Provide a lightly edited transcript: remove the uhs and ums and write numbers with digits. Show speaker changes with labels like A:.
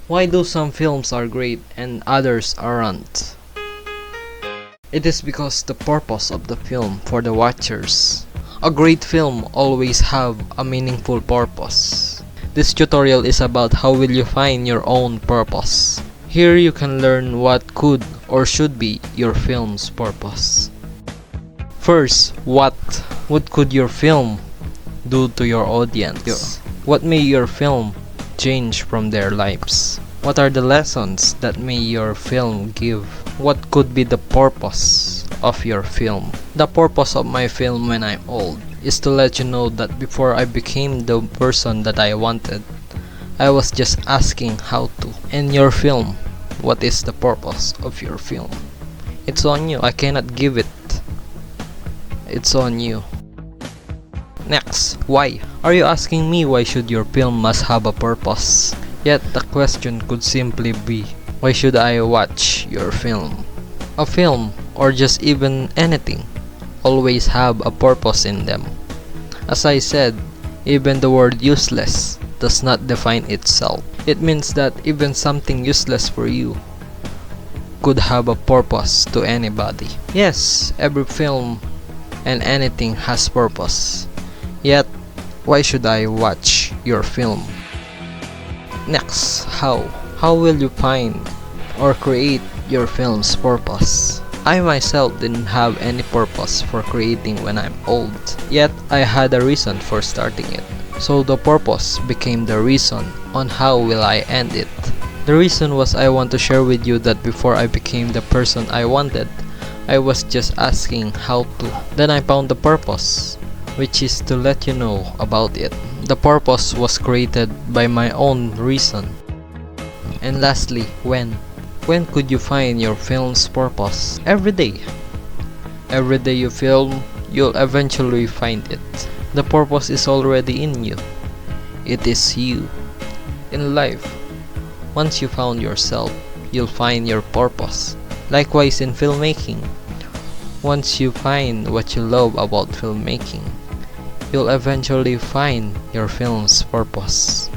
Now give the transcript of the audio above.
A: Why do some films are great and others aren't? It is because the purpose of the film for the watchers. A great film always have a meaningful purpose. This tutorial is about how will you find your own purpose. Here you can learn what could or should be your film's purpose. First, what could your film do to your audience? What may your film change from their lives? What are the lessons that may your film give? What could be the purpose of your film? The purpose of my film when I'm old is to let you know that before I became the person that I wanted, I was just asking how to. In your film, what is the purpose of your film? It's on you. I cannot give it. It's on you. Next, why? Are you asking me why should your film must have a purpose? Yet the question could simply be, why should I watch your film? A film, or just even anything, always have a purpose in them. As I said, even the word useless does not define itself. It means that even something useless for you could have a purpose to anybody. Yes, every film and anything has purpose. Yet, why should I watch your film? Next, how? How will you find or create your film's purpose? I myself didn't have any purpose for creating when I'm old, yet I had a reason for starting it. So the purpose became the reason on how will I end it. The reason was I want to share with you that before I became the person I wanted, I was just asking how to. Then I found the purpose, which is to let you know about it. The purpose was created by my own reason. And lastly, when? When could you find your film's purpose? Every day. Every day you film, you'll eventually find it. The purpose is already in you. It is you. In life, once you found yourself, you'll find your purpose. Likewise in filmmaking, once you find what you love about filmmaking, you'll eventually find your film's purpose.